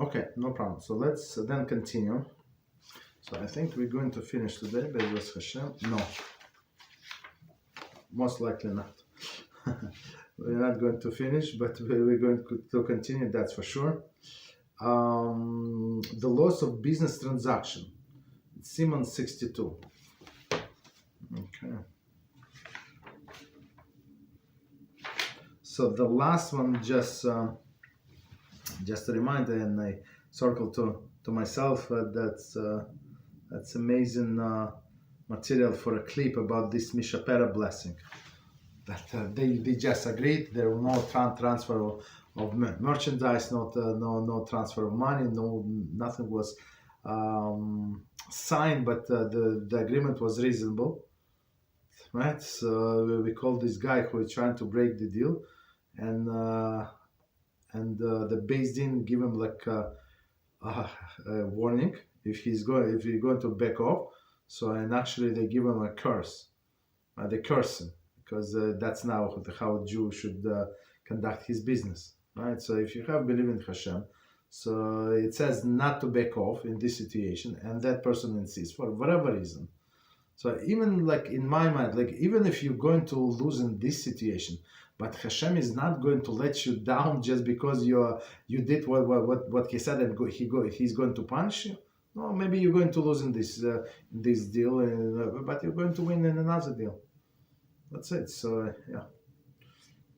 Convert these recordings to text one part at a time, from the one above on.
Okay, no problem. So let's then continue. So I think we're going to finish today, BeEzrat HaShem. No, most likely not. We're not going to finish, but we're going to continue, that's for sure. The loss of business transaction. Siman 62. Okay. So the last one, just a reminder, and I circled to myself, that's amazing material for a clip about this Mishapera blessing. That they just agreed. There was no transfer of merchandise, no transfer of money, nothing was signed, but the agreement was reasonable, right? So we called this guy who is trying to break the deal, and the Beis Din give him like a warning if he's going to back off. So, and actually they give him a curse, they curse him, because that's now how a Jew should conduct his business, right? So if you have believed in HaShem, so it says not to back off in this situation, and that person insists for whatever reason. So even like in my mind, like even if you're going to lose in this situation, but HaShem is not going to let you down just because you did what he said, and he's going to punish you. No, maybe you're going to lose in this deal, but you're going to win in another deal. That's it. So yeah.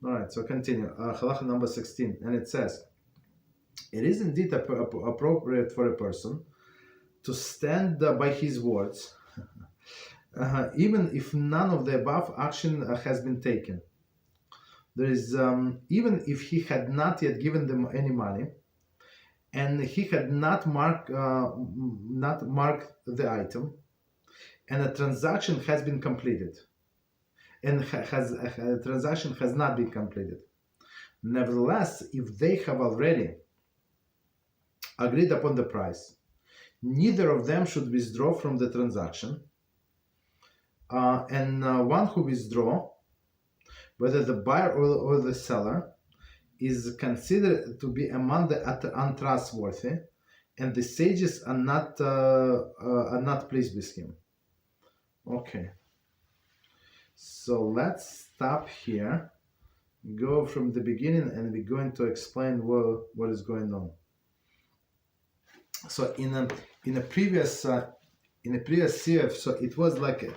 All right. So continue. Halacha number 16, and it says, it is indeed appropriate for a person to stand by his words, even if none of the above action has been taken. There is even if he had not yet given them any money, and he had not marked the item, and a transaction has been completed, and a transaction has not been completed. Nevertheless, if they have already agreed upon the price, neither of them should withdraw from the transaction, and one who withdraw, whether the buyer or the seller, is considered to be among the untrustworthy, and the sages are not pleased with him. Okay. So let's stop here, go from the beginning, and we're going to explain what is going on. So in a previous CF, so it was like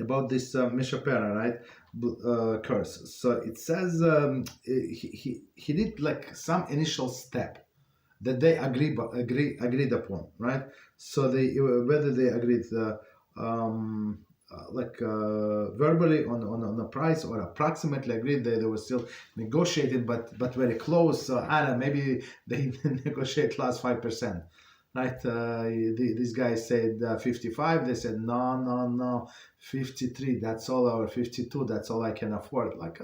about this Mishapera, right? Curse. So it says he did like some initial step that they agreed upon, right? So whether they agreed verbally on a price, or approximately agreed, they were still negotiating, but very close. So I don't know, maybe they negotiate last 5%. Right, these guys said 55. They said no, 53. That's all, or 52. That's all I can afford. Like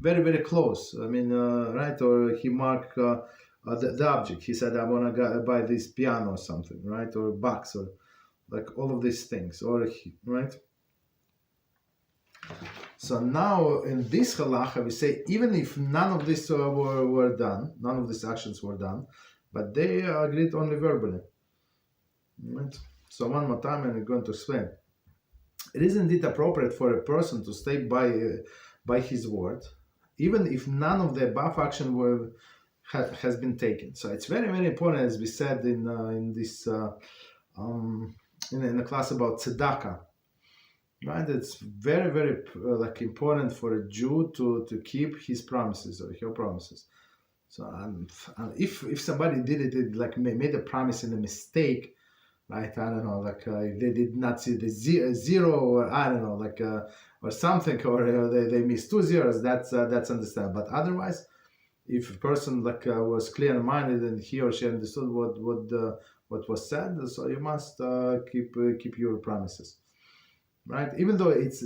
very very close. Right? Or he marked the object. He said I want to buy this piano or something, right? Or box, or like all of these things. Or right. So now in this halacha we say even if none of this were done, none of these actions were done, but they agreed only verbally. Right? So one more time, and we're going to explain. It is indeed appropriate for a person to stay by his word, even if none of the above action has been taken. So it's very very important, as we said in the class about tzedakah. Right? It's very very important for a Jew to keep his promises or her promises. So if somebody did it like made a promise in a mistake, right? I don't know, like they did not see the zero, or I don't know, like or something, or they missed 2 zeros. That's understandable. But otherwise, if a person like was clear-minded and he or she understood what was said, so you must keep your promises, right? Even though it's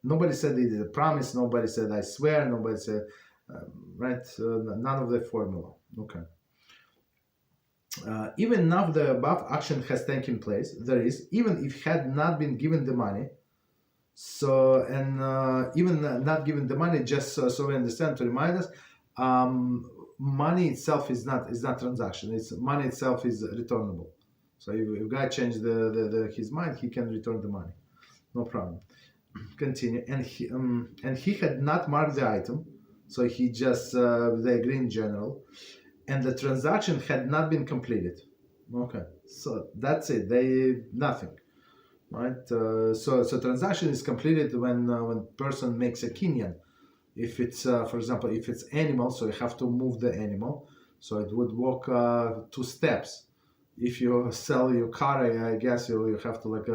nobody said it is a promise, nobody said I swear, nobody said. Right, none of the formula. Okay. Even now the above action has taken place, there is, even if had not been given the money. So, and even not given the money, just so we understand, to remind us, money itself is not transaction. It's money itself is returnable. So if guy changed his mind, he can return the money, no problem. Continue. And he had not marked the item, so he just they agree in general, and the transaction had not been completed. Okay, so that's it. They nothing, right? So transaction is completed when person makes a kinyan. If it's for example, if it's animal, so you have to move the animal, so it would walk 2 steps. If you sell your car, I guess you have to like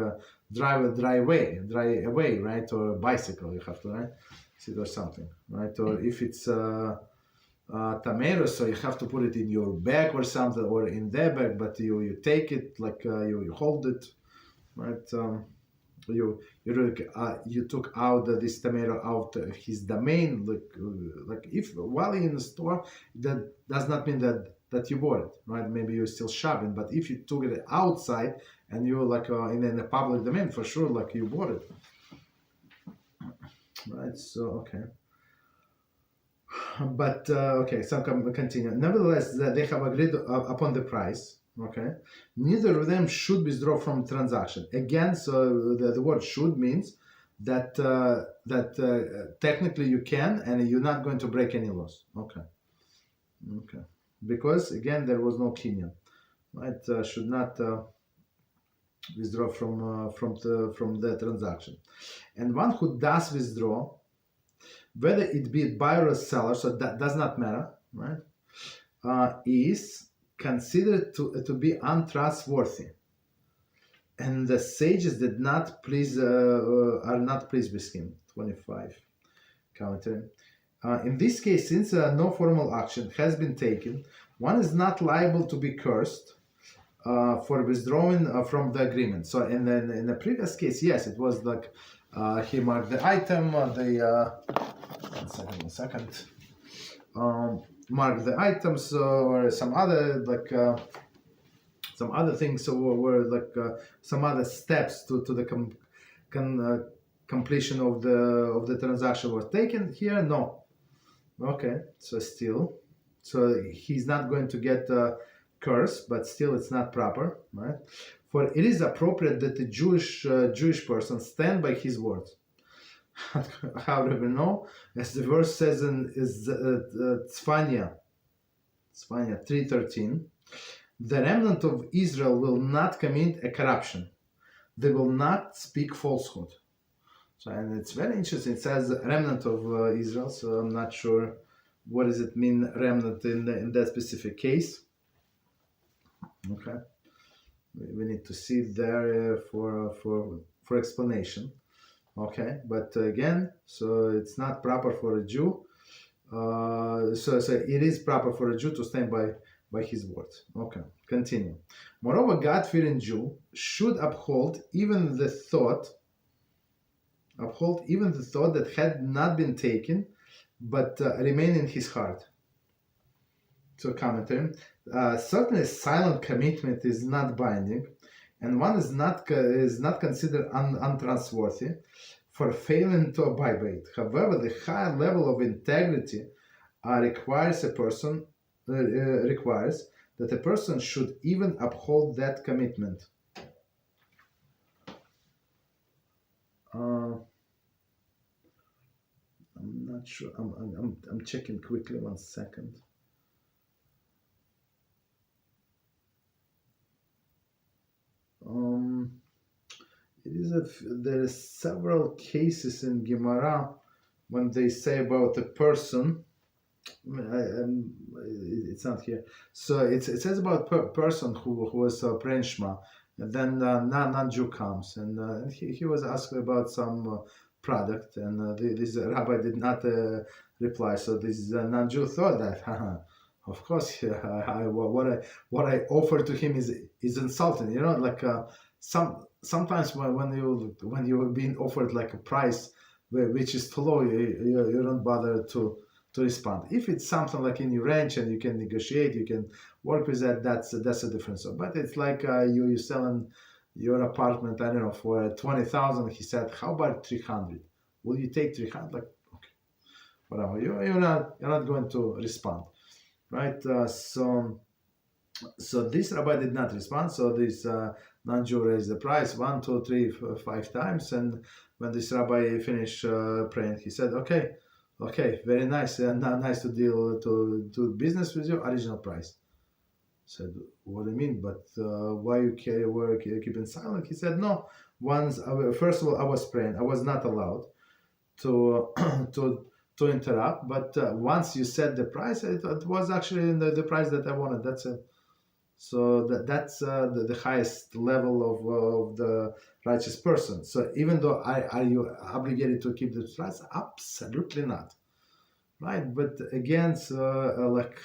drive away, right? Or a bicycle, you have to, right? See, or something, right? Or if it's tomatoes, so you have to put it in your bag or something, or in their bag, but you take it like you hold it, right? You took out this tomato out of his domain, like if while in the store, that does not mean that you bought it, right? Maybe you're still shopping, but if you took it outside and you're like in a public domain, for sure, like you bought it, right? So okay. But okay, so continue. Nevertheless, they have agreed upon the price. Okay, neither of them should withdraw from transaction. Again, so the word "should" means that technically you can, and you're not going to break any laws. Okay, because again there was no kinyan, right? Should not withdraw from the transaction, and one who does withdraw, whether it be buyer or seller, so that does not matter, right? Is considered to be untrustworthy, and the sages did not please are not pleased with him. 25 commentary. In this case, since no formal action has been taken, one is not liable to be cursed for withdrawing from the agreement. So in the previous case, yes, it was like he marked the item, one second. Mark the items or some other some other things, or like some other steps to the completion of the transaction were taken. Here, no. Okay, so still, so he's not going to get curse, but still it's not proper, right? For it is appropriate that the Jewish person stand by his words. How do we know? As the verse says in Tzfanya 3:13, the remnant of Israel will not commit a corruption. They will not speak falsehood. So, and it's very interesting. It says remnant of Israel, so I'm not sure what does it mean remnant in that specific case. Okay, we need to see there for explanation. Okay, but again, so it's not proper for a Jew. So it is proper for a Jew to stand by his words. Okay, continue. Moreover, God-fearing Jew should uphold even the thought that had not been taken, but remain in his heart. So commentary. Certainly, silent commitment is not binding, and one is not considered untrustworthy for failing to abide by it. However, the higher level of integrity requires that a person should even uphold that commitment. I'm not sure. I'm checking quickly. 1 second. There are several cases in Gemara when they say about a person. It's not here. So it says about a person who was praying Shema, and then non-Jew comes, and he was asking about some product, and this rabbi did not reply. So this non-Jew thought that, of course, what I offer to him is insulting. You know, like sometimes when you're being offered like a price which is too low, you don't bother to respond. If it's something like in your range and you can negotiate, you can work with that. That's a difference. But it's like you're selling your apartment, I don't know, for 20,000. He said, "How about 300? Will you take 300?" Like, whatever. You're not going to respond, right? So this rabbi did not respond. So this non-Jew raised the price 1, 2, 3, 5 times, and when this rabbi finished praying, he said, "Okay, very nice, nice to do business with you. Original price." Said, "What do you mean? But why you were keeping silent?" He said, "No. First of all, I was praying. I was not allowed to to interrupt. But once you said the price, it was actually the price that I wanted. That's it." So that's the highest level of the righteous person. So even though are you obligated to keep the price? Absolutely not, right? But again, like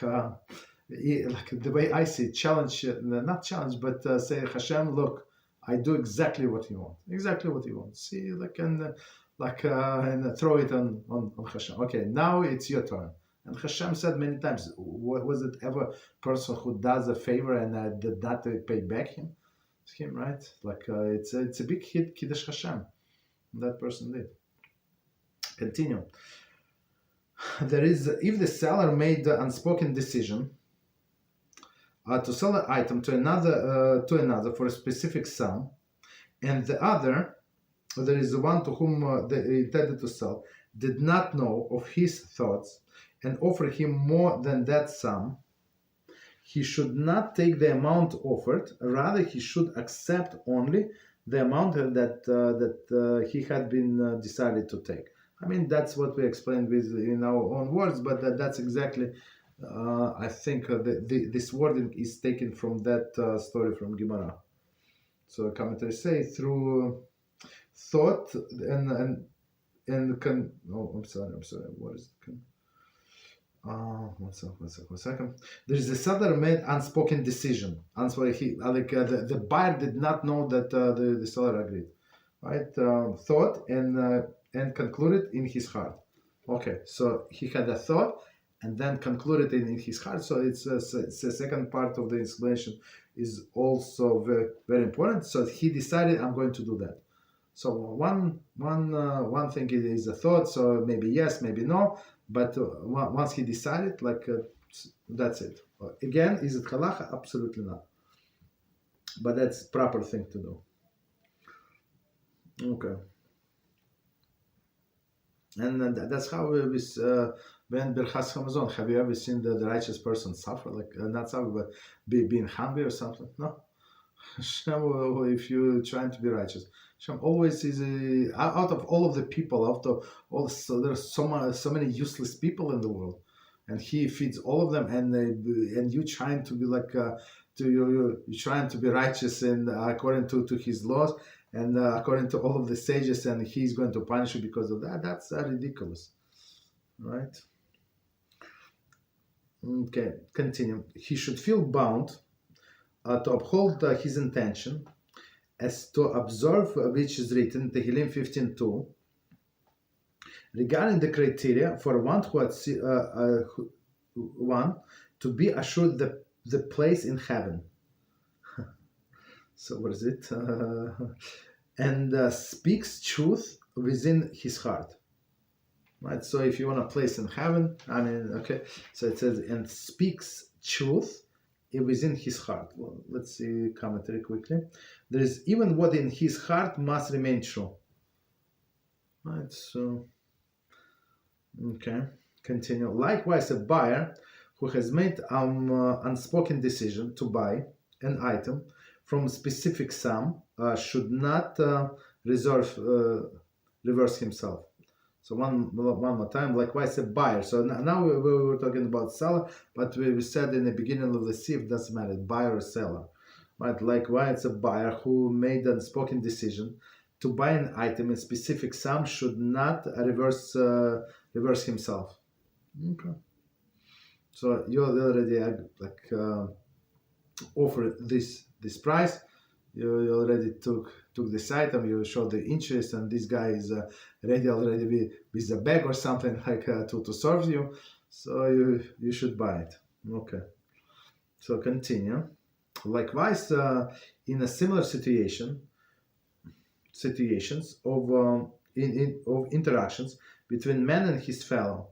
the way I see it, challenge, not challenge, but say, "Hashem, look, I do exactly what you want. Exactly what you want." See, and throw it on Hashem. Okay, now it's your turn. And Hashem said many times, was it ever person who does a favor and did not pay back him, right? It's a big Kiddush Hashem. That person did. Continue. There is, if the seller made the unspoken decision to sell an item to another for a specific sum, and the other, there is the one to whom they intended to sell, did not know of his thoughts and offer him more than that sum, he should not take the amount offered. Rather, he should accept only the amount that he had been decided to take. I mean, that's what we explained in our own words, but that's exactly, I think, this wording is taken from that story from Gemara. So commentators say through thought and I'm sorry. What is it? One second. There is a seller made unspoken decision. The buyer did not know that the seller agreed, right? Thought and concluded in his heart. Okay, so he had a thought and then concluded in his heart. So it's the second part of the explanation is also very, very important. So he decided, I'm going to do that. So one thing is a thought. So maybe yes, maybe no. But once he decided, that's it. Again, is it halacha? Absolutely not. But that's proper thing to do. Okay. And that's how when Birchas Hamazon, have you ever seen the righteous person suffer? Not suffer, but being hungry or something? No. Hashem, if you're trying to be righteous, Hashem always is out of all of the people, there's so many useless people in the world, and He feeds all of them, and you trying to be you're trying to be righteous and according to His laws and according to all of the sages, and He's going to punish you because of that. That's ridiculous, right? Okay, continue. He should feel bound to uphold his intention as to observe which is written, Tehillim 15:2, regarding the criteria for one to be assured the place in heaven. So what is it? And speaks truth within his heart. Right. So if you want a place in heaven, okay. So it says, and speaks truth within his heart. Well, let's see commentary quickly. There is even what in his heart must remain true. Right, so okay, continue. Likewise, a buyer who has made unspoken decision to buy an item from a specific sum should not reverse himself. So one more time, likewise a buyer. So now we were talking about seller, but we said in the beginning of the sieve, doesn't matter, buyer or seller. Right? Likewise a buyer who made an unspoken decision to buy an item in specific sum should not reverse himself. Okay. So you already offer this price. You already took this item. You showed the interest, and this guy is ready already with a bag or something to serve you. So you should buy it. Okay. So continue. Likewise, in a similar situations of interactions between man and his fellow,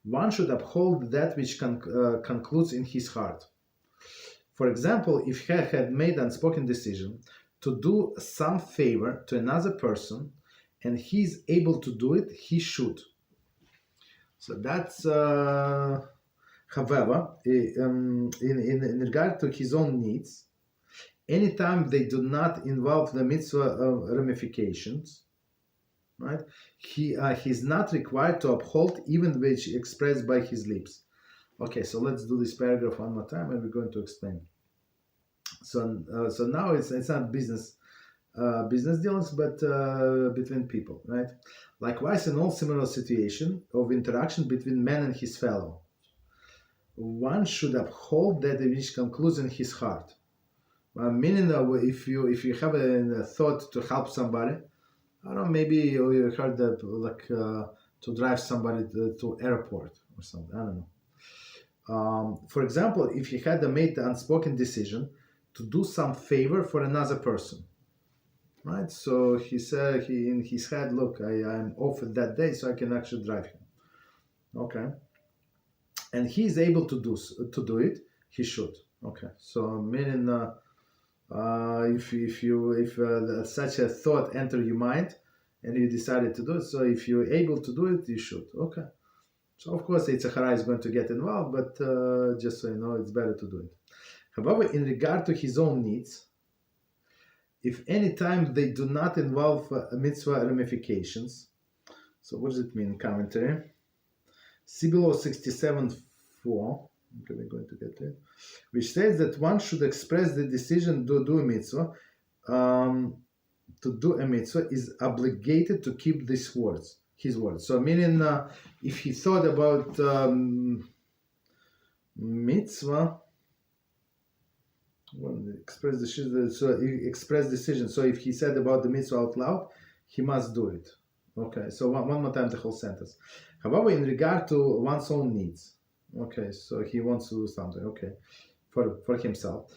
one should uphold that which concludes in his heart. For example, if he had made an unspoken decision to do some favor to another person and he is able to do it, he should. So that's, however, in regard to his own needs, anytime they do not involve the mitzvah ramifications, right, he's not required to uphold even which expressed by his lips. Okay, so let's do this paragraph one more time and we're going to explain. So now it's not business dealings, but between people, right? Likewise, in all similar situation of interaction between man and his fellow, one should uphold that which concludes in his heart. Meaning, if you have a thought to help somebody, I don't know, maybe you heard that to drive somebody to airport or something. I don't know. For example, if he had made the unspoken decision to do some favor for another person, right? So he said in his head, look, I'm off that day, so I can actually drive him. Okay, and he is able to do it. He should. Okay, so meaning if such a thought enter your mind and you decided to do it, so if you're able to do it, you should. Okay. So of course, Yitzhak is going to get involved, but just so you know, it's better to do it. However, in regard to his own needs, if any time they do not involve mitzvah ramifications, so what does it mean? Commentary. See below 67.4. Okay, we're going to get it. Which says that one should express the decision to do a mitzvah. To do a mitzvah is obligated to keep his words. So meaning, if he thought about mitzvah, express decision. So if he said about the mitzvah out loud, he must do it. Okay. So one more time the whole sentence. However, in regard to one's own needs, okay. So he wants to do something. Okay, for himself.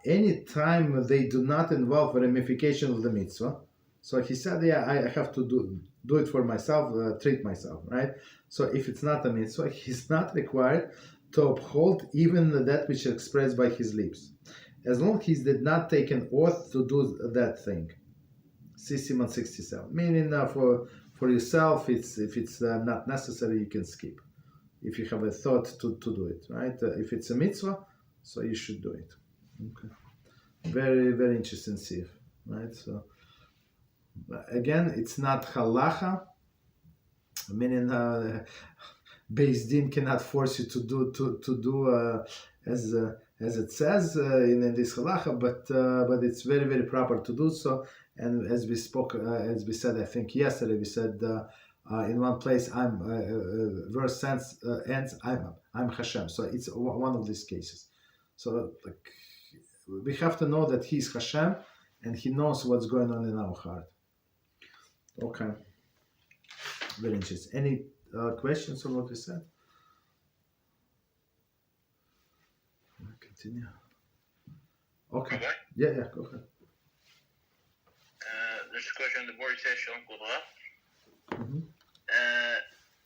Any time they do not involve ramification of the mitzvah. So he said, yeah, I have to do it for myself, treat myself, right? So if it's not a mitzvah, he's not required to uphold even that which is expressed by his lips, as long as he did not take an oath to do that thing. See Siman 67. Meaning for yourself, if it's not necessary, you can skip. If you have a thought to do it, right? If it's a mitzvah, so you should do it. Okay. Very, very interesting, Sif, right? So again, it's not halacha, meaning Beis Din cannot force you to do as it says in this halacha, but it's very, very proper to do so. And as we said, I think yesterday, we said in one place, verse ends, I'm HaShem. So it's one of these cases. So we have to know that He's HaShem and He knows what's going on in our heart. Okay. Very interesting. Any questions on what we said? Continue. Okay. Rabbi? Yeah, go ahead. There's a question on the board. It says, Shalom Kudra.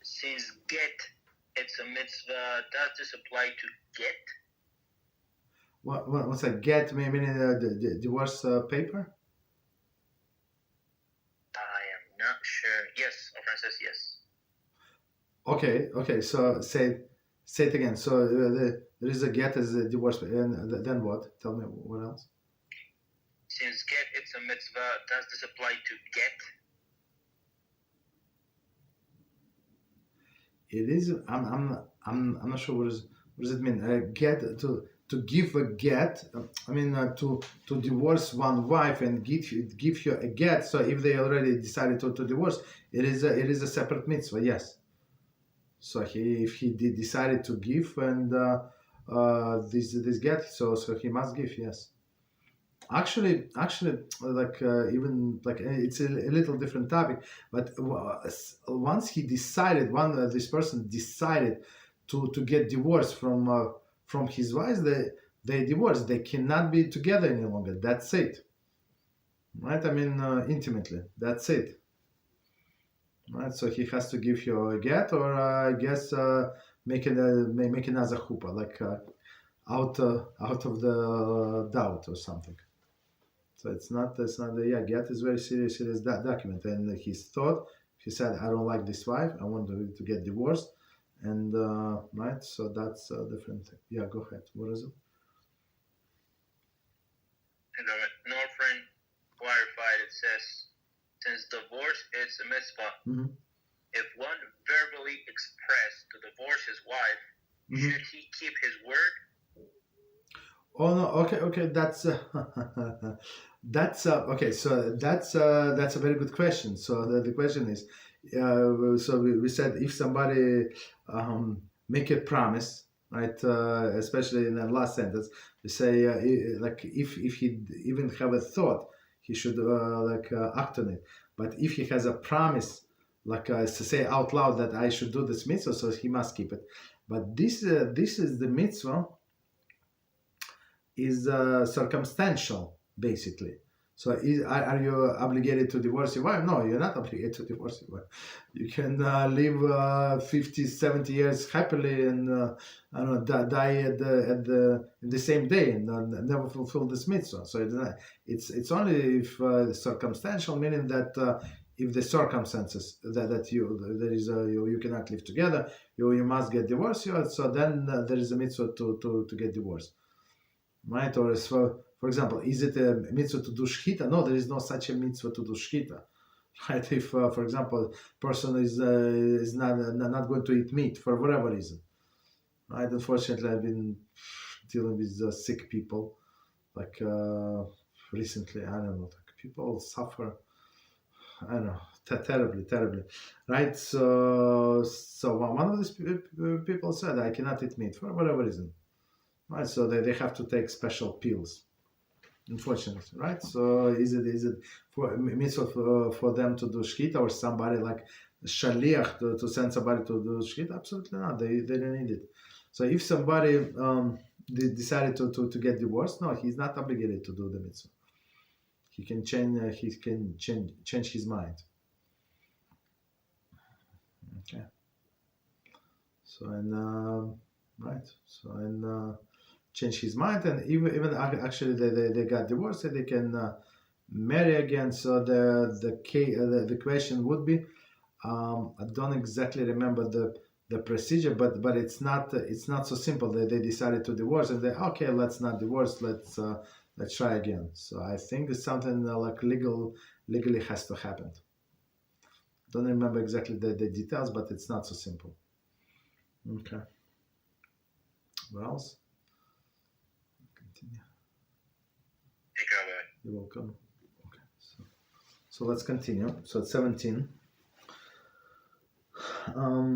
Since get, it's a mitzvah, does this apply to get? What's a get? Meaning the divorce paper? I am not sure. Yes, our friend says yes. Okay. So say it again. So there is a get as a divorce, and then what? Tell me what else. Since get, it's a mitzvah, does this apply to get? It is. I'm not sure what does it mean. Get to give a get. I mean to divorce one wife and give you a get. So if they already decided to divorce, it is a separate mitzvah. Yes. So if he decided to give and this get, so he must give. Yes. Actually, even it's a little different topic. But once he decided, this person decided to get divorced from his wife, they divorced. They cannot be together any longer. That's it. Right? I mean, intimately. That's it. right? So he has to give you a get, or I guess make another chuppah, like out of the doubt or something. So it's not get is very serious document, and he said, I don't like this wife, I want to get divorced, and right, so that's a different thing. Yeah, go ahead. What is it? And our friend clarified, it says, since divorce is a mitzvah, if one verbally expressed to divorce his wife, should he keep his word? Oh no, okay, that's okay. So that's a very good question. So the question is, so we said if somebody make a promise, right? Especially in the last sentence, we say like if he even have a thought, he should act on it. But if he has a promise, like to say out loud that I should do this mitzvah, so he must keep it. But this is the mitzvah is circumstantial, basically. So are you obligated to divorce your wife? No, you're not obligated to divorce your wife. You can live 50, 70 years happily and I don't know, die in the same day and never fulfill this mitzvah. So it's only if circumstantial, meaning that if the circumstances that you cannot live together, you must get divorced. So then there is a mitzvah to get divorced. Right? Or for example, is it a mitzvah to do shchita? No, there is no such a mitzvah to do shchita. Right? If, for example, person is not going to eat meat for whatever reason. Right? Unfortunately, I've been dealing with sick people. Like recently, I don't know, like people suffer. I don't know, terribly. Right? So one of these people said, I cannot eat meat for whatever reason. Right, so they have to take special pills, unfortunately, right? So is it for mitzvah for them to do shkita, or somebody like shaliach to send somebody to do shkita? Absolutely not. They don't need it. So if somebody decided to get divorced, no, he's not obligated to do the mitzvah. He can change his mind. Okay. So right. So change his mind, and even actually they got divorced, and they can marry again. So the question would be, I don't exactly remember the procedure, but it's not so simple. They decided to divorce, and okay, let's not divorce, let's try again. So I think it's something like legally has to happen. Don't remember exactly the details, but it's not so simple. Okay. What else? Continue. You're welcome. Okay. So let's continue. So it's 17.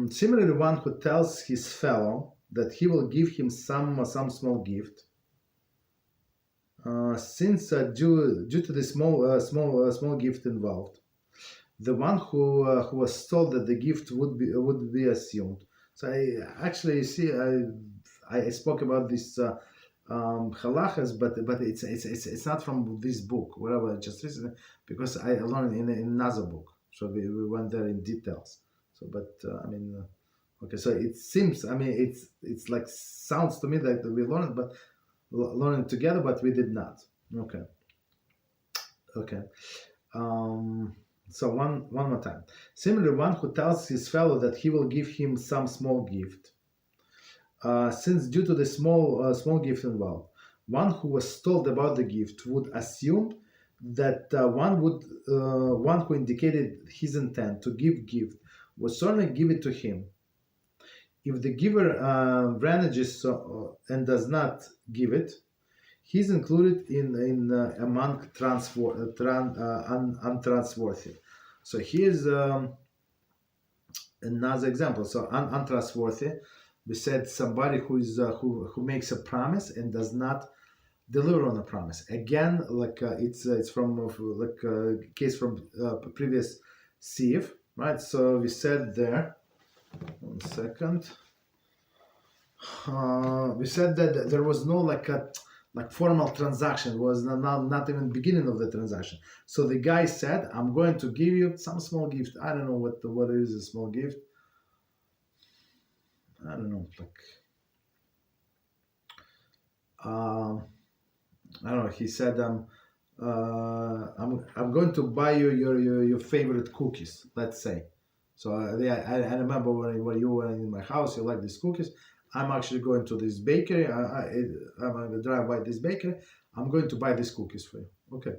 Similarly, one who tells his fellow that he will give him some small gift, since due to the small gift involved, the one who was told that the gift would be assumed. So I actually see I spoke about this halachas, but it's not from this book, whatever I just recently, because I learned in another book. So we went there in details. So, but okay. So it seems, it's like sounds to me that we learned, but learned together, but we did not. Okay. So one more time. Similarly, one who tells his fellow that he will give him some small gift, since due to the small gift involved, one who was told about the gift would assume that one who indicated his intent to give gift would certainly give it to him. If the giver reneges and does not give it, he's included in among untrustworthy. So here's another example. So untrustworthy, we said somebody who makes a promise and does not deliver on a promise. Again, like it's from like a case from previous sieve, right? So we said there. 1 second. We said that there was no like formal transaction, was not even beginning of the transaction. So the guy said, I'm going to give you some small gift. I don't know what is a small gift. I don't know, like I don't know. He said, I'm going to buy you your favorite cookies, let's say. So I remember when you were in my house, you like these cookies. I'm actually going to this bakery. I'm going to drive by this bakery. I'm going to buy these cookies for you. Okay.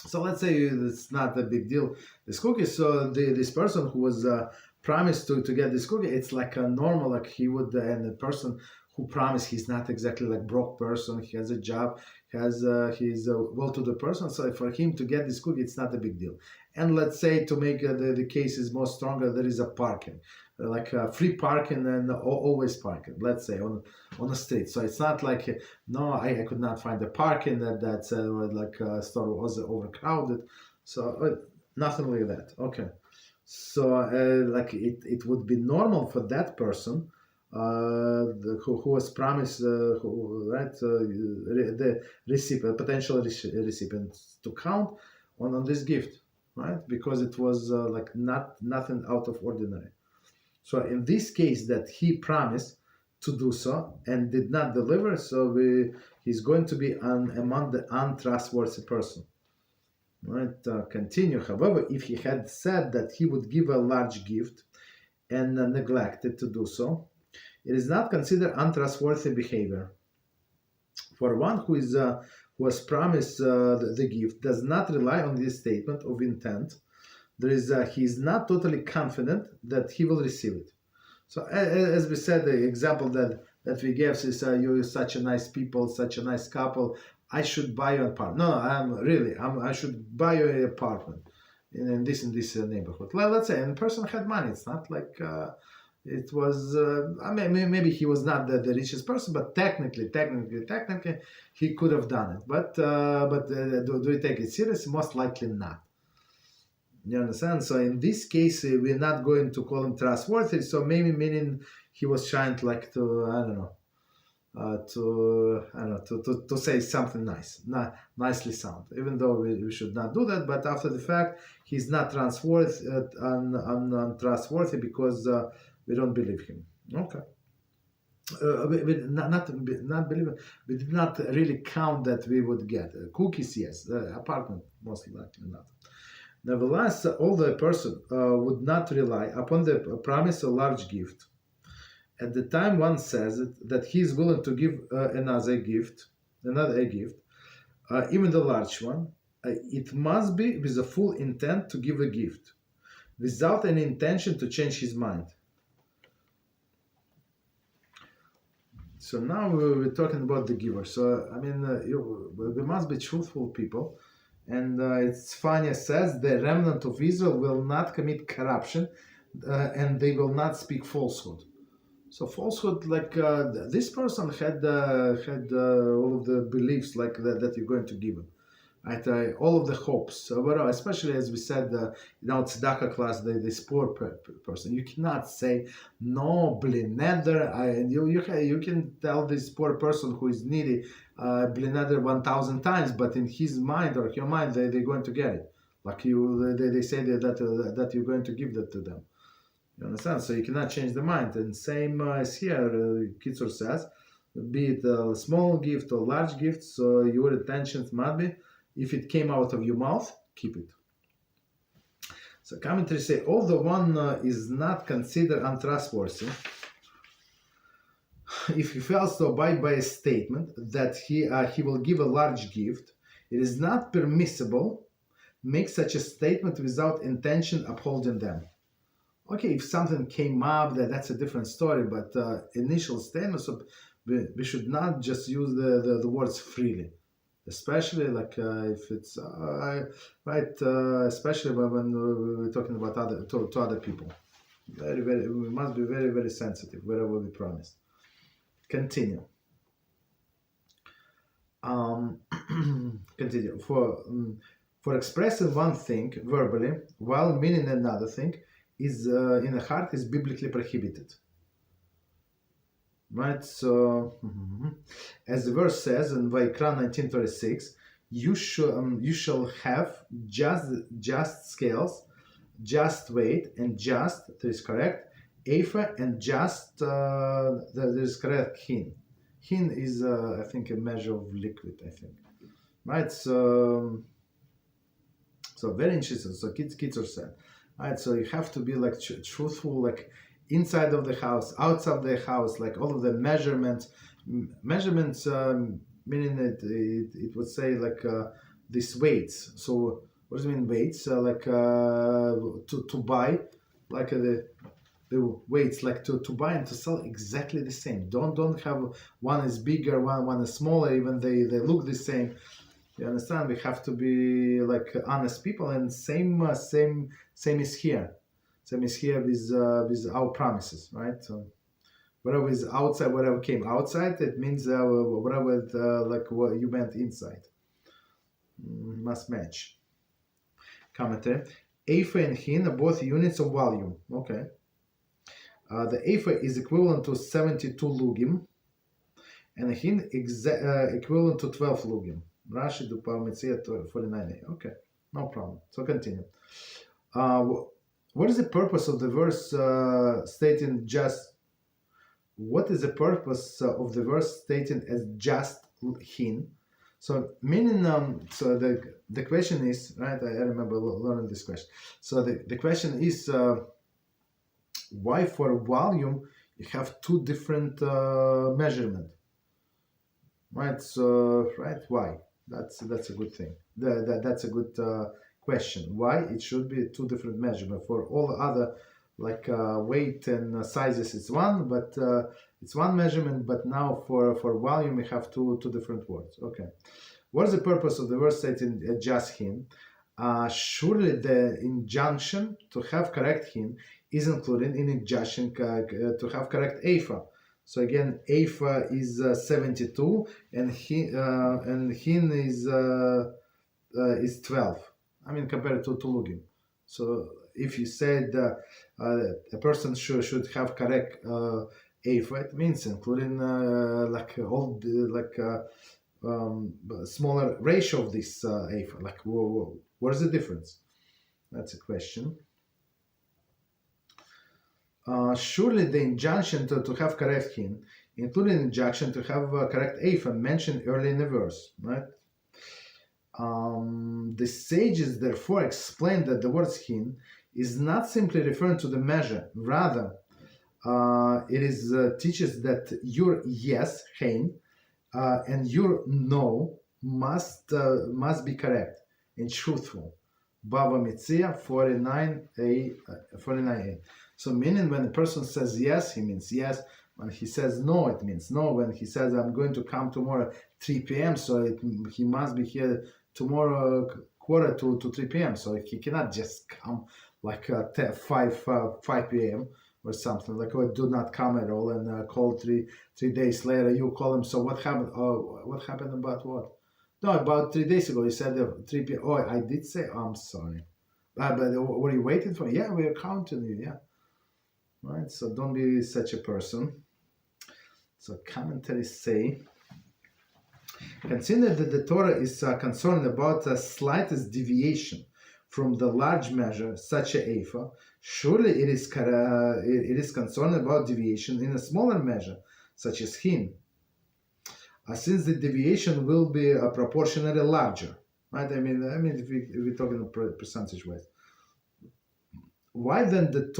So let's say it's not a big deal, this cookies. So this person who was promised to get this cookie, it's like a normal, like he would, and the person who promised, he's not exactly like broke person. He has a job, he's a well-to-do person. So for him to get this cookie, it's not a big deal. And let's say to make the cases more stronger, there is a parking, like free parking and always parking. Let's say on the street. So it's not like no, I could not find the parking that's store was overcrowded. So nothing like that. Okay. So like it would be normal for that person who was promised the recipient, potential recipient, to count on this gift, right? Because it was like nothing out of ordinary. So in this case that he promised to do so and did not deliver, so he's going to be among the untrustworthy person. Right? Continue. However, if he had said that he would give a large gift and neglected to do so, it is not considered untrustworthy behavior. For one who was promised the gift does not rely on this statement of intent, he is not totally confident that he will receive it. So as we said, the example that we gave is you're such a nice people, such a nice couple, I should buy you an apartment. No, I should buy you an apartment in this neighborhood. Let's say, and the person had money. It's not like it was. Maybe he was not the richest person, but technically, he could have done it. But do we take it seriously? Most likely not. You understand? So in this case, we're not going to call him trustworthy. So maybe meaning he was trying to say something nice, not nicely sound. Even though we should not do that, but after the fact, he's not untrustworthy because we don't believe him. Okay. We not believe it. We did not really count that we would get cookies. Yes, apartment most likely not. Nevertheless, although a person would not rely upon the promise of a large gift, at the time one says it, that he is willing to give another gift, even the large one, it must be with a full intent to give a gift, without any intention to change his mind. So now we're talking about the giver. So, I mean, we must be truthful people. And it's funny, it says the remnant of Israel will not commit corruption and they will not speak falsehood. So falsehood, like this person had all of the beliefs like that you're going to give him. Right? All of the hopes, especially as we said in our tzedakah class, this poor person. You cannot say, no, blineder. You can tell this poor person who is needy, blineder 1,000 times, but in his mind or your mind, they're going to get it. Like they say that you're going to give that to them. You understand? So you cannot change the mind. And same as here, Kitzur says, be it a small gift or large gift, so your intentions must be, if it came out of your mouth, keep it. So commentaries say, although one is not considered untrustworthy, if he fails to abide by a statement that he will give a large gift, it is not permissible make such a statement without intention upholding them. Okay, if something came up, that's a different story, but initial statements, we should not just use the words freely. Especially like if it's especially when we're talking about to other people. We must be very, very sensitive wherever we promise. Continue. Continue. For expressing one thing verbally while meaning another thing is in the heart is biblically prohibited. right? So, as the verse says in Vayikra 19:36, you shall have just scales, just weight, and just, that is correct, ephah, and just, that is correct, hin. Hin is, I think, a measure of liquid, I think. Right, so very interesting. So Kitzur said, right, so you have to be like truthful, like inside of the house, outside of the house, like all of the measurements, meaning it would say like these weights. So what does it mean weights? Like to buy, like the weights, like to buy and to sell exactly the same. Don't have one is bigger, one is smaller, even they look the same. You understand? We have to be like honest people, and same is here. Same is here with our promises, right? So whatever is outside, whatever came outside, it means whatever like what you meant inside must match. Commentary: ephah and hin are both units of volume. Okay. The ephah is equivalent to 72 lugim, and the hin equivalent to 12 lugim. Rashi do Parmetzia 49a. Okay, no problem. So continue. What is the purpose of the verse stating just? What is the purpose of the verse stating as just hin? So meaning, so the question is, right? I remember learning this question. So the question is, why for volume you have two different measurement? Right. So why? That's a good thing. That's a good question. Why it should be two different measurements? For all other like weight and sizes, it's one, but it's one measurement. But now for volume, we have two different words. Okay. What is the purpose of the verse stating just hin? Surely the injunction to have correct hin is included in injunction to have correct ephah. So again, ephah is 72, and hin is 12. I mean, compared to lugim. So if you said a person should have correct ephah, it means including like all smaller ratio of this ephah. Like, what is the difference? That's a question. Surely the injunction to have correct hin, including injunction to have correct ephah, mentioned early in the verse, right? The sages therefore explained that the word hin is not simply referring to the measure. Rather, it is teaches that your yes, hein, and your no must be correct and truthful. Bava Metzia 49a. So meaning when a person says yes, he means yes. When he says no, it means no. When he says I'm going to come tomorrow 3 p.m., so he must be here tomorrow quarter to 3 p.m. So he cannot just come like 5 p.m. or something, like, or do not come at all, and call three days later. You call him, so what happened? Oh, what happened about what? No, about 3 days ago, you said 3 p.m. Oh, I did say, oh, I'm sorry. But were you waiting for? Yeah, we are counting you, yeah. Right, so don't be such a person. So commentaries say, consider that the Torah is concerned about the slightest deviation from the large measure, such a ephah. Surely it is concerned about deviation in a smaller measure, such as hin, since the deviation will be proportionally larger, right? I mean, if we talk in a percentage wise. Why then does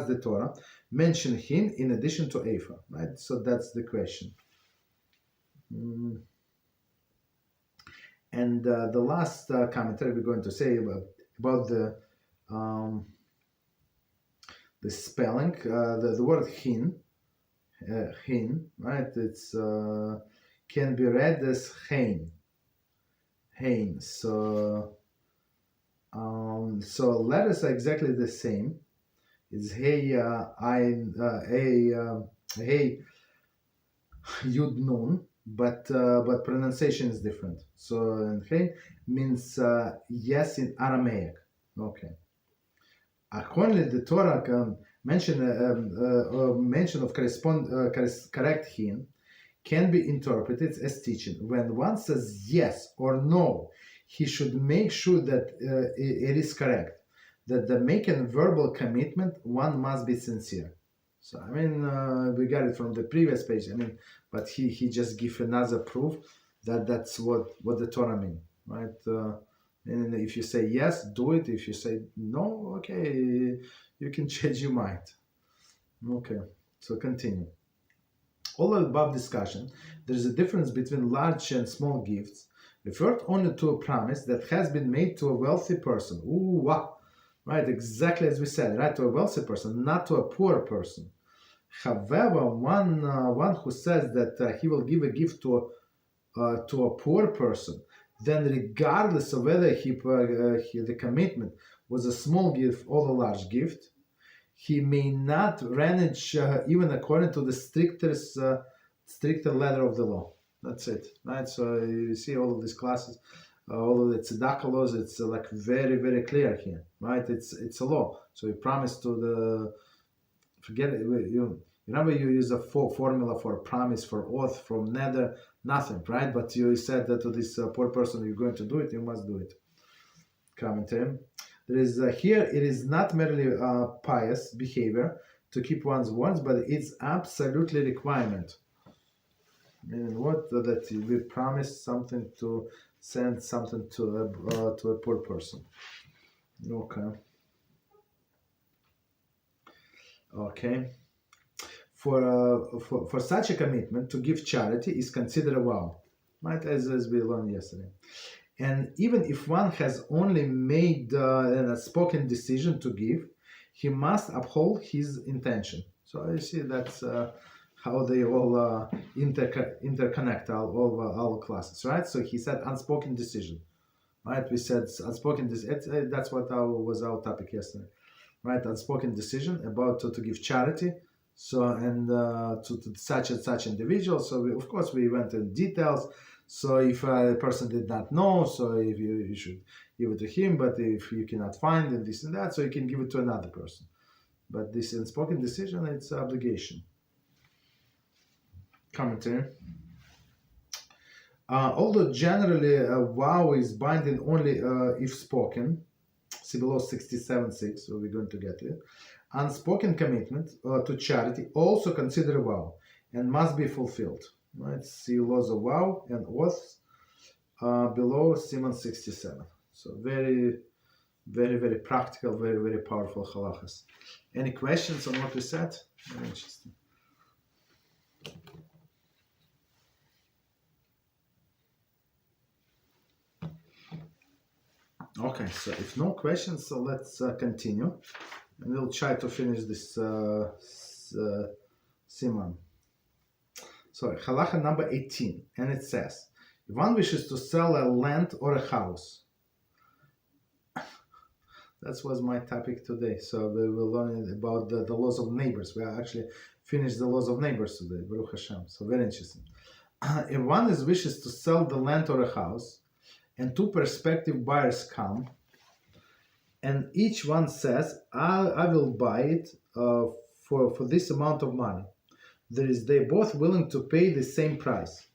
the Torah mention hin in addition to ephah, right? So that's the question. And the last commentary we're going to say about the spelling, the word hin, right? It's can be read as hein. So letters are exactly the same. It's hey, hey, yud nun, but pronunciation is different. So hey means yes in Aramaic. Okay. Accordingly, the Torah mention of correct hint can be interpreted as teaching. When one says yes or no, he should make sure that it is correct. That the making verbal commitment, one must be sincere. So I mean, we got it from the previous page. I mean, but he just give another proof that that's what the Torah mean, right? And if you say yes, do it. If you say no, okay, you can change your mind. Okay, so continue. All above discussion, there is a difference between large and small gifts, referred only to a promise that has been made to a wealthy person. Ooh, wow. Right, exactly as we said, right, to a wealthy person, not to a poor person. However, one who says that he will give a gift to a poor person, then regardless of whether the commitment was a small gift or a large gift, he may not renege even according to the stricter letter of the law. That's it, right? So you see all of these classes, all of the tzedakah laws. It's like very, very clear here, right? It's a law. So you promise to the forget it. You remember you use a formula for a promise, for oath, from nether, nothing, right? But you said that to this poor person, you're going to do it, you must do it. Commentary. There is here, it is not merely pious behavior to keep one's words, but it's absolutely requirement. Meaning what? That we promise something to send something to a poor person. Okay. For such a commitment to give charity is considered a vow, right? As we learned yesterday. And even if one has only made a spoken decision to give, he must uphold his intention. So you see that's how they all interconnect all classes, right? So he said unspoken decision, right? We said unspoken decision. That's what was our topic yesterday, right? Unspoken decision about to give charity. So and to such and such individual. So of course we went in details. So if a person did not know, so if you should give it to him, but if you cannot find it, this and that, so you can give it to another person. But this unspoken decision, it's an obligation. Commentary. Although generally a vow is binding only if spoken, see below 67.6, so we're going to get it. Unspoken commitment to charity also considered a vow and must be fulfilled. Right, see laws of vow and oaths below Siman 67. So very, very, very practical, very, very powerful halachas. Any questions on what we said? Very interesting. Okay, so if no questions, so let's continue. And we'll try to finish this Siman. So, halacha number 18, and it says, if one wishes to sell a land or a house, that was my topic today. So we will learn about the laws of neighbors. We actually finished the laws of neighbors today, Baruch HaShem. So very interesting. If one wishes to sell the land or a house, and two prospective buyers come, and each one says, I will buy it for this amount of money. They're both willing to pay the same price.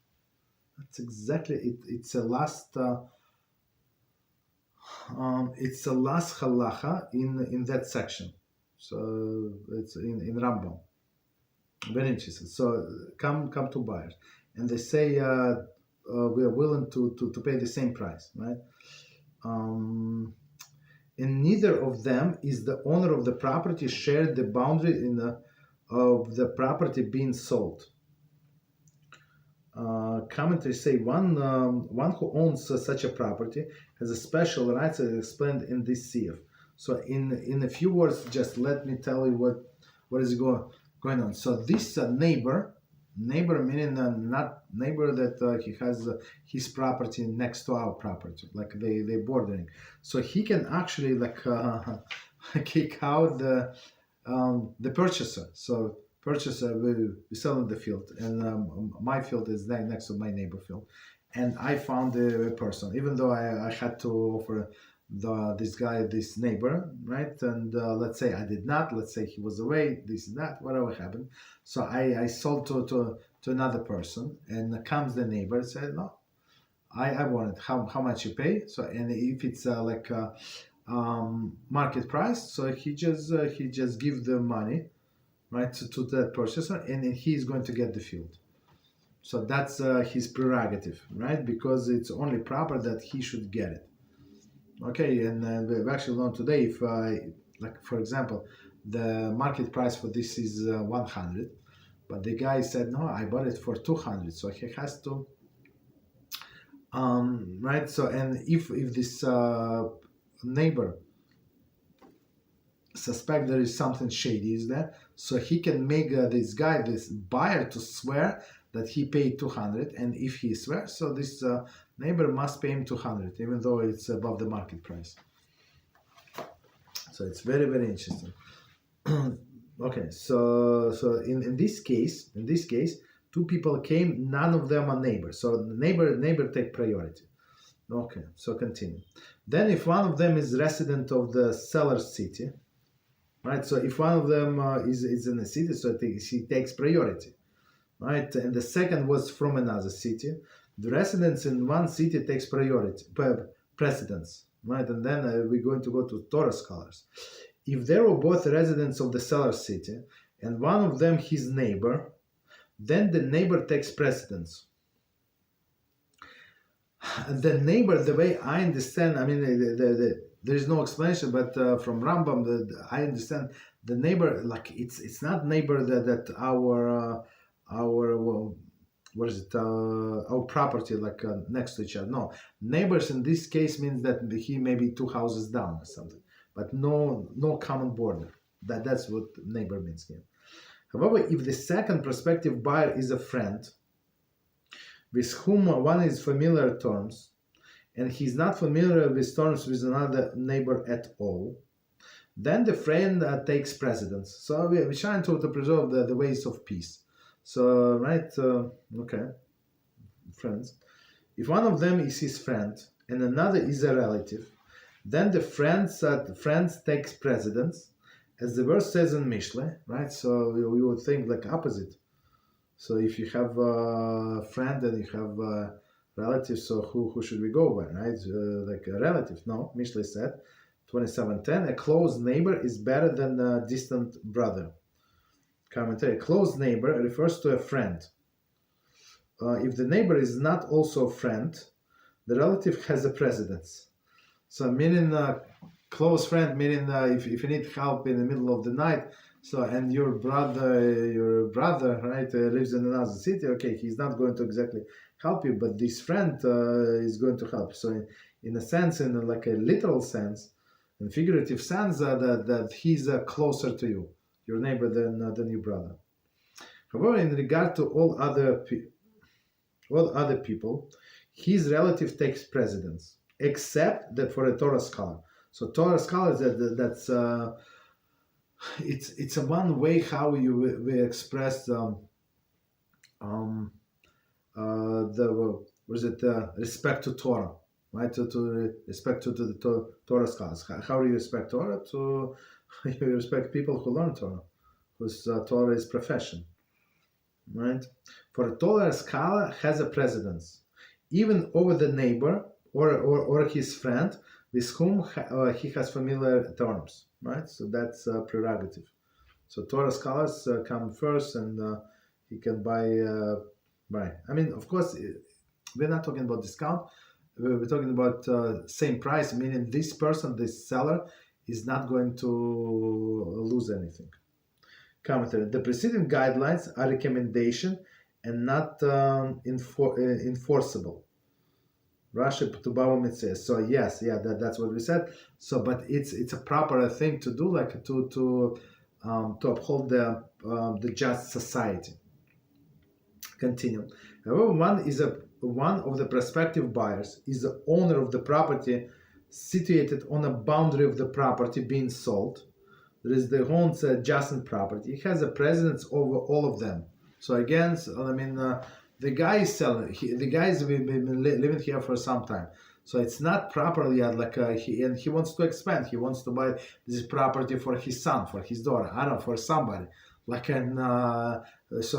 That's exactly it. It's a last halacha in that section. So it's in Rambam. Very interesting. So come to buyers, and they say we are willing to pay the same price, right? And neither of them is the owner of the property shared the boundary of the property being sold. Commentaries say one who owns such a property has a special rights as explained in this siyaf. So in a few words, just let me tell you what is going on. So this neighbor meaning not neighbor that he has his property next to our property, like they bordering. So he can actually kick out the purchaser. So purchaser we sell in the field, and my field is next to my neighbor field, and I found a person, even though I had to offer this neighbor, right? And let's say I did not, let's say he was away, this and that, whatever happened. So I sold to another person, and comes the neighbor and said, no, I want it. How much you pay? So, and if it's like market price, so he just give the money, right, to that purchaser, and then he's going to get the field. So that's his prerogative, right? Because it's only proper that he should get it. Okay, and we've actually learned today, if like for example, the market price for this is 100, but the guy said, no, I bought it for 200, so he has to, right? So, and if this neighbor suspect there is something shady is there, so he can make this buyer to swear that he paid 200, and if he swears, so this neighbor must pay him 200, even though it's above the market price. So it's very, very interesting. Okay, so in this case, two people came, none of them are neighbors, so the neighbor take priority. Okay, so continue. Then if one of them is resident of the seller's city, right? So if one of them is in a city, so he takes priority. Right, and the second was from another city. The residents in one city takes precedence, right? And then we're going to go to Torah scholars. If they were both residents of the seller's city, and one of them his neighbor, then the neighbor takes precedence. The neighbor, the way I understand, I mean, there is no explanation, but from Rambam, I understand the neighbor, like it's not neighbor that our our property, like next to each other. No, neighbors in this case means that he may be 2 houses down or something, but no common border. That's what neighbor means here. However, if the second prospective buyer is a friend with whom one is familiar terms, and he's not familiar with terms with another neighbor at all, then the friend takes precedence. So we're trying to preserve the ways of peace. So, right, okay, friends. If one of them is his friend and another is a relative, then the friends takes precedence, as the verse says in Mishle, right? So we would think like opposite. So if you have a friend and you have a relative, so who should we go with, right? Like a relative? No, Mishle said, 27:10, a close neighbor is better than a distant brother. Commentary: close neighbor refers to a friend. If the neighbor is not also a friend, the relative has a precedence. So meaning close friend, meaning if you need help in the middle of the night, so and your brother, right, lives in another city, okay, he's not going to exactly help you, but this friend is going to help. So in a sense, in like a literal sense, in figurative sense, that he's closer to you, your neighbor, than your brother. However, in regard to all other people, his relative takes precedence, except that for a Torah scholar. So Torah scholars, that's it's a one way how we express respect to Torah, right? To respect to the Torah scholars. How do you respect Torah? To you respect people who learn Torah, whose Torah is profession, right? For a Torah scholar has a precedence, even over the neighbor or his friend with whom he has familiar terms, right? So that's a prerogative. So Torah scholars come first, and he can buy. I mean, of course, we're not talking about discount. We're talking about same price, meaning this person, this seller, is not going to lose anything. Commentary: the preceding guidelines are recommendation and not enforceable. Rashi P'tubavim says. So yes, that's what we said. So, but it's a proper thing to do, like to uphold the just society. Continue. However, one of the prospective buyers is the owner of the property situated on a boundary of the property being sold. There is the owns adjacent property. He has a precedence over all of them. So again, I mean, the guy is selling. The guy is been living here for some time, so it's not properly yet. He wants to expand. He wants to buy this property for his son, for his daughter. I don't know, for somebody. So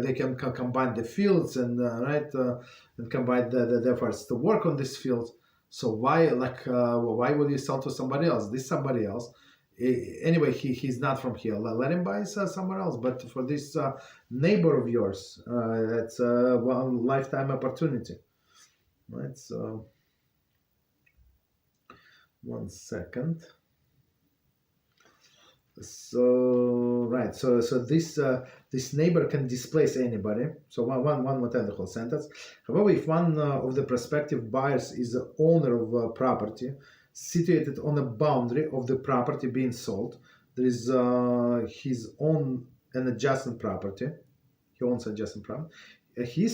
they can combine the fields and and combine the efforts to work on these fields. So why would you sell to somebody else? This somebody else. Anyway, he's not from here. Let him buy somewhere else. But for this neighbor of yours, that's one lifetime opportunity, right? So, 1 second. So this neighbor can displace anybody. So one more time the whole sentence. However, if one of the prospective buyers is the owner of property situated on a boundary of the property being sold, there is his own an adjacent property. He owns adjacent property. He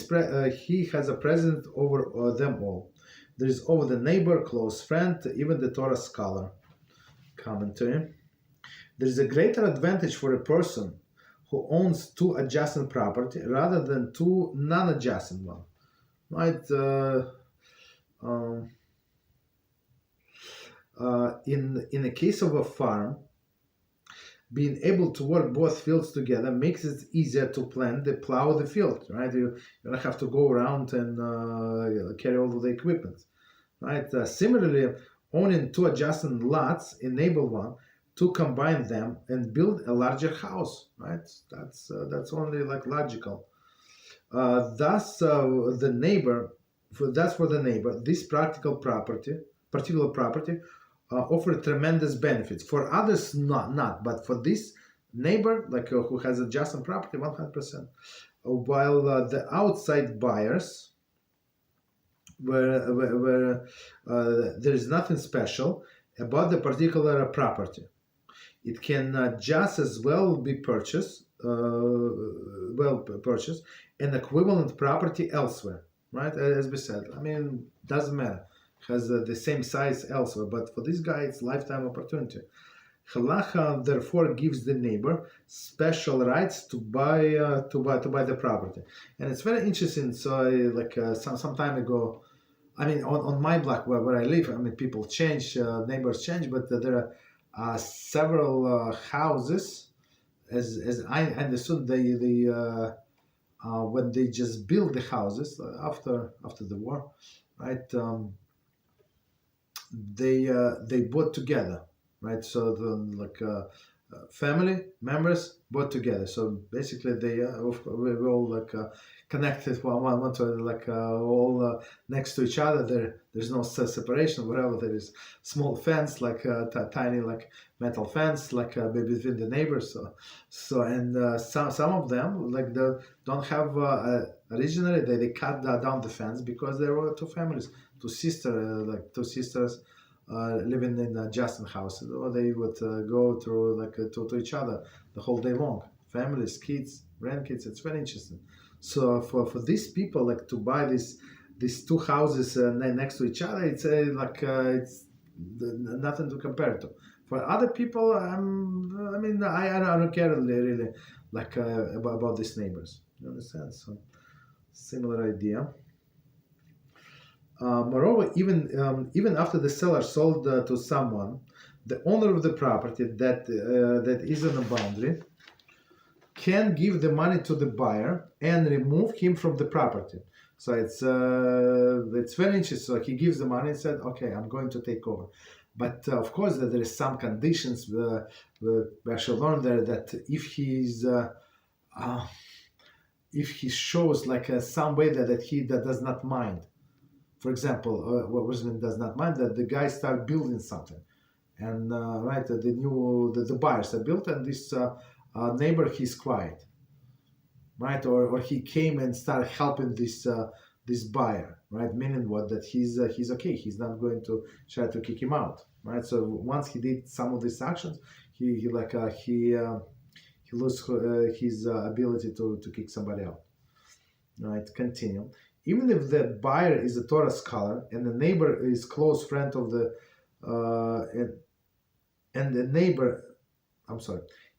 has a precedent over them all. There is over the neighbor, close friend, even the Torah scholar. Commentary. There is a greater advantage for a person who owns two adjacent property rather than two non-adjacent ones. Right? In the case of a farm, being able to work both fields together makes it easier to plow the field. Right? You don't have to go around and carry all of the equipment. Right? Similarly, owning two adjacent lots enable one to combine them and build a larger house, right? That's only logical. Thus, the neighbor, for the neighbor, this particular property, offer tremendous benefits. For others, not. But for this neighbor, who has adjacent property, 100%. While the outside buyers, where there is nothing special about the particular property. It can just as well be purchased an equivalent property elsewhere, right? As we said, doesn't matter. It has the same size elsewhere, but for this guy, it's lifetime opportunity. Halacha therefore gives the neighbor special rights to buy the property, and it's very interesting. So, some time ago, on my block where I live, people change, neighbors change, but there are several houses, as I understood, they when they just built the houses after the war, right? They bought together, right? So the family members bought together. So basically, we all connected one to all next to each other. There's no separation. Wherever there is small fence, tiny metal fence, between the neighbors. And some of them they don't have originally they cut down the fence because there were two families, two sisters. Living in adjacent houses, or they would go through to each other the whole day long. Families, kids, grandkids. It's very interesting. So for these people to buy these two houses next to each other, it's it's nothing to compare to. For other people, I don't care really about these neighbors. You understand? So similar idea. Moreover, even after the seller sold to someone, the owner of the property that is on a boundary can give the money to the buyer and remove him from the property. So it's very interesting. So he gives the money and said, "Okay, I'm going to take over." But of course, there is some conditions. We shall learn there that if he shows some way that he does not mind. For example, what Muslim does not mind that the guy start building something, and the buyers are built, and this neighbor he's quiet, right? Or he came and started helping this buyer, right? Meaning what? That he's okay. He's not going to try to kick him out, right? So once he did some of these actions, he loses his ability to kick somebody out, right? Continue. Even if the buyer is a Torah scholar and the neighbor is close friend of the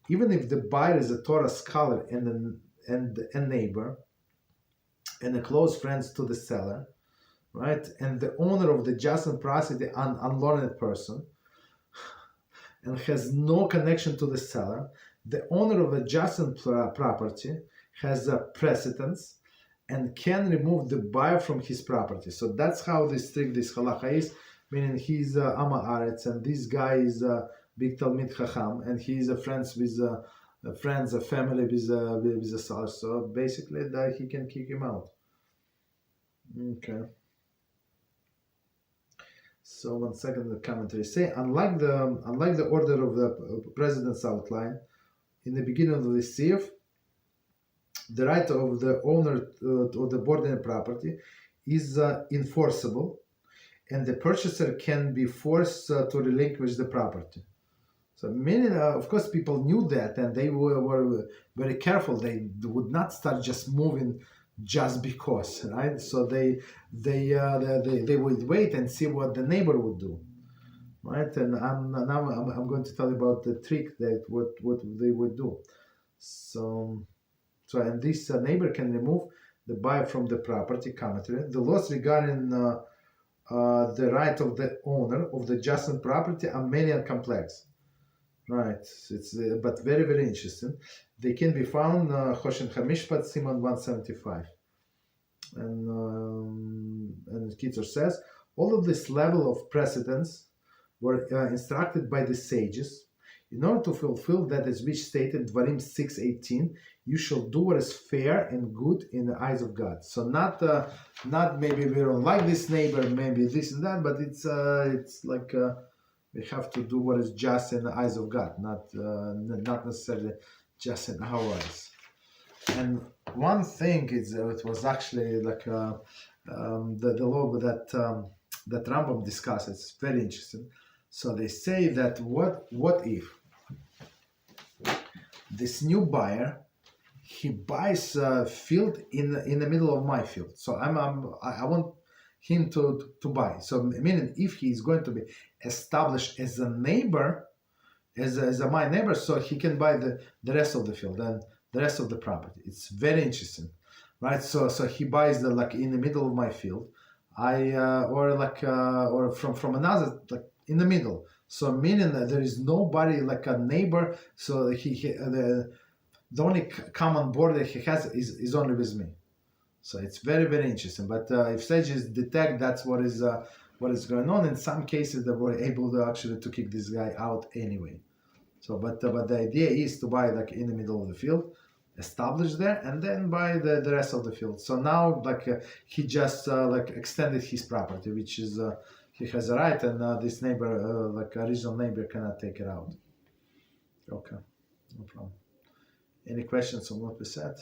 even if the buyer is a Torah scholar and a neighbor, and a close friends to the seller, right? And the owner of the adjacent property, an unlearned person, and has no connection to the seller. The owner of adjacent property has a precedence and can remove the buyer from his property. So that's how strict this halacha is, meaning he's Ama Aretz, and this guy is big Talmid Chacham, and he's a friends with a family with a seller. So basically, that he can kick him out. Okay. So 1 second, the commentary say, unlike the order of the Precedence outline, in the beginning of the sieve, the right of the owner of the boarding property is enforceable, and the purchaser can be forced to relinquish the property. So many, of course, people knew that, and they were very careful. They would not start just moving just because, right? So they would wait and see what the neighbor would do, right? And I'm going to tell you about the trick that what they would do. So and this neighbor can remove the buyer from the property. Commentary: the laws regarding the right of the owner of the adjacent property are many and complex. Right, it's but very, very interesting. They can be found Hoshen Hamishpat Siman 175, and Kitzur says all of this level of precedence were instructed by the sages in order to fulfill that as which stated Dvarim 6:18. You shall do what is fair and good in the eyes of God. So not maybe we don't like this neighbor, maybe this and that, but it's like. We have to do what is just in the eyes of God, not necessarily just in our eyes. And one thing is, it was actually like the law that Rambam discussed. It's very interesting. So they say that what if this new buyer, he buys a field in the middle of my field. So I want him to buy. So meaning if he is going to be established as a neighbor, as my neighbor, so he can buy the rest of the field and the rest of the property. It's very interesting, right? So he buys like in the middle of my field, or from another, like in the middle. So meaning that there is nobody like a neighbor. So the only common border he has is only with me. So it's very, very interesting. But if sages detect that's what is going on, in some cases they were able to actually to kick this guy out anyway. So but the idea is to buy like in the middle of the field, establish there, and then buy the rest of the field. So now like he just like extended his property, which is he has a right, and this neighbor like original neighbor cannot take it out. Okay, no problem. Any questions on what we said?